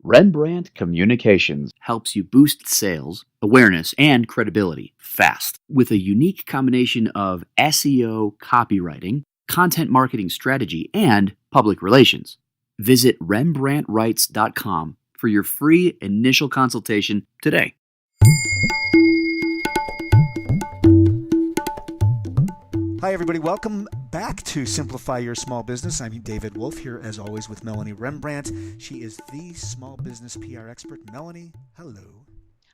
Rembrandt Communications helps you boost sales, awareness, and credibility fast with a unique combination of SEO, copywriting, content marketing strategy, and public relations. Visit RembrandtWrites.com for your free initial consultation today. Hi, everybody. Welcome back to Simplify Your Small Business. I'm David Wolf here, as always, with Melanie Rembrandt. She is the small business PR expert. Melanie, hello.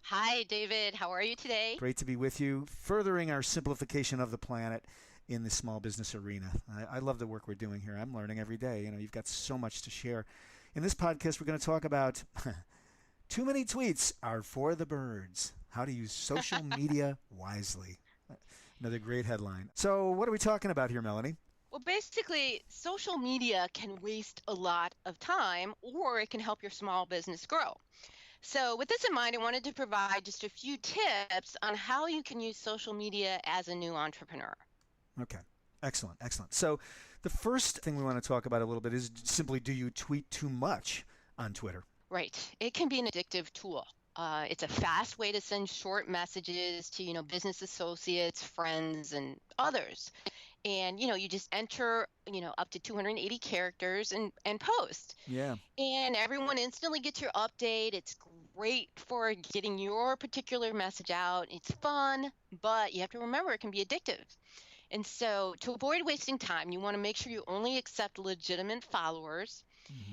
Hi, David. How are you today? Great to be with you, furthering our simplification of the planet in the small business arena. I love the work we're doing here. I'm learning every day. You know, you've got so much to share. In this podcast, we're going to talk about too many tweets are for the birds. How to use social media wisely. Another great headline. So what are we talking about here, Melanie? Well, basically, social media can waste a lot of time, or it can help your small business grow. So with this in mind, I wanted to provide just a few tips on how you can use social media as a new entrepreneur. Okay. Excellent. Excellent. So the first thing we want to talk about a little bit is simply, do you tweet too much on Twitter? Right. It can be an addictive tool. It's a fast way to send short messages to, business associates, friends, and others. And, you just enter, up to 280 characters and post. Yeah. And everyone instantly gets your update. It's great for getting your particular message out. It's fun, but you have to remember it can be addictive. And so to avoid wasting time, you want to make sure you only accept legitimate followers.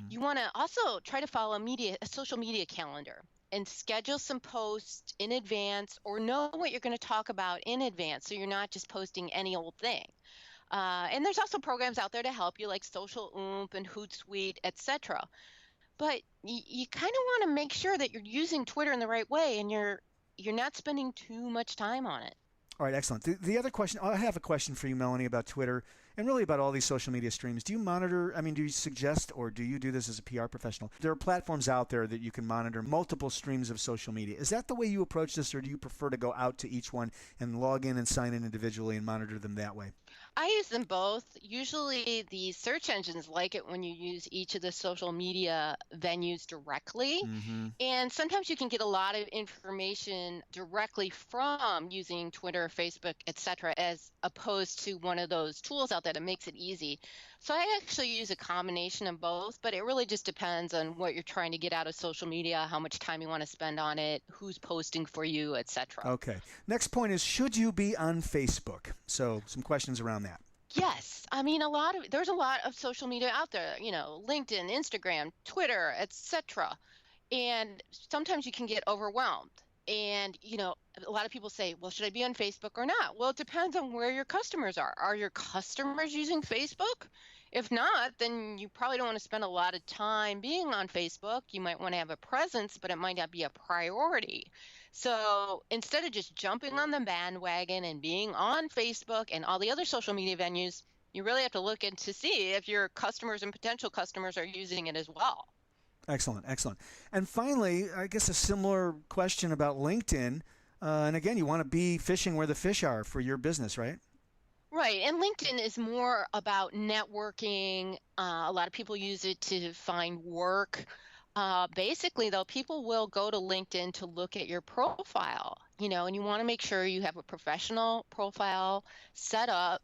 You want to also try to follow a social media calendar and schedule some posts in advance, or know what you're going to talk about in advance, so you're not just posting any old thing. And there's also programs out there to help you, like Social Oomph and Hootsuite, etc. But you kind of want to make sure that you're using Twitter in the right way, and you're not spending too much time on it. All right, excellent. The other question, I have a question for you, Melanie, about Twitter and really about all these social media streams. Do you monitor, do you suggest, or do you do this as a PR professional? There are platforms out there that you can monitor multiple streams of social media. Is that the way you approach this, or do you prefer to go out to each one and log in and sign in individually and monitor them that way? I use them both. Usually the search engines like it when you use each of the social media venues directly. And sometimes you can get a lot of information directly from using Twitter, Facebook, etc., as opposed to one of those tools out there that makes it easy. So I actually use a combination of both, but it really just depends on what you're trying to get out of social media, how much time you want to spend on it, who's posting for you, etc. Okay. Next point is, should you be on Facebook? So some questions around that. Yes, there's a lot of social media out there, LinkedIn, Instagram, Twitter, etc. And sometimes you can get overwhelmed. And, a lot of people say, well, should I be on Facebook or not? Well, it depends on where your customers are. Are your customers using Facebook? If not, then you probably don't want to spend a lot of time being on Facebook. You might want to have a presence, but it might not be a priority. So instead of just jumping on the bandwagon and being on Facebook and all the other social media venues, you really have to look in to see if your customers and potential customers are using it as well. Excellent, excellent. And finally, I guess a similar question about LinkedIn. And again, you want to be fishing where the fish are for your business, right? Right. And LinkedIn is more about networking. A lot of people use it to find work. Basically, though, people will go to LinkedIn to look at your profile, and you want to make sure you have a professional profile set up.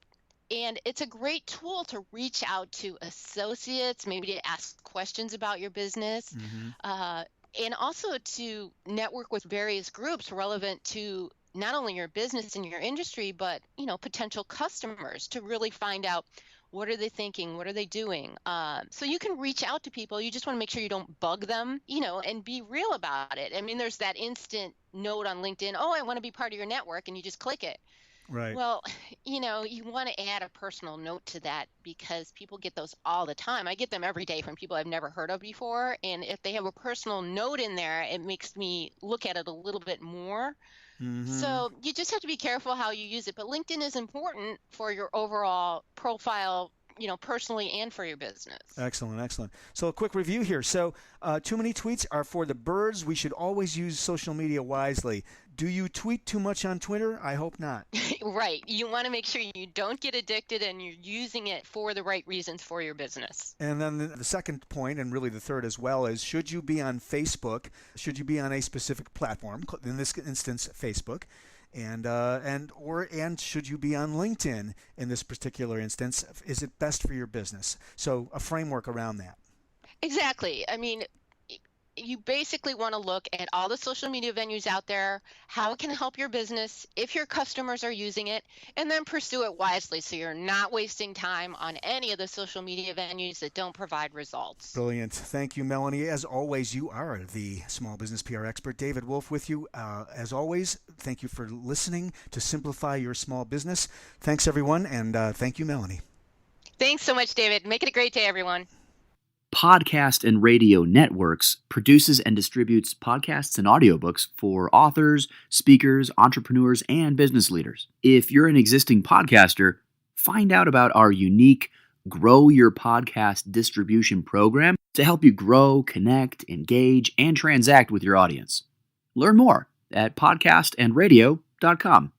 And it's a great tool to reach out to associates, maybe to ask questions about your business, and also to network with various groups relevant to not only your business and your industry, but, potential customers, to really find out what are they thinking, what are they doing. So you can reach out to people. You just want to make sure you don't bug them, and be real about it. There's that instant note on LinkedIn, oh, I want to be part of your network, and you just click it. Right. Well, you want to add a personal note to that, because people get those all the time. I get them every day from people I've never heard of before. And if they have a personal note in there, it makes me look at it a little bit more. So you just have to be careful how you use it. But LinkedIn is important for your overall profile, personally and for your business. Excellent, excellent. So a quick review here. So too many tweets are for the birds. We should always use social media wisely. Do you tweet too much on Twitter? I hope not. Right. You want to make sure you don't get addicted and you're using it for the right reasons for your business. And then the second point, and really the third as well, is should you be on Facebook? Should you be on a specific platform? In this instance, Facebook. And should you be on LinkedIn in this particular instance? Is it best for your business? So a framework around that. Exactly. I mean, you basically want to look at all the social media venues out there, how it can help your business if your customers are using it, and then pursue it wisely so you're not wasting time on any of the social media venues that don't provide results. Brilliant. Thank you, Melanie. As always, you are the small business PR expert. David Wolf with you. As always, thank you for listening to Simplify Your Small Business. Thanks, everyone, and thank you, Melanie. Thanks so much, David. Make it a great day, everyone. Podcast and Radio Networks produces and distributes podcasts and audiobooks for authors, speakers, entrepreneurs, and business leaders. If you're an existing podcaster, find out about our unique Grow Your Podcast distribution program to help you grow, connect, engage, and transact with your audience. Learn more at podcastandradio.com.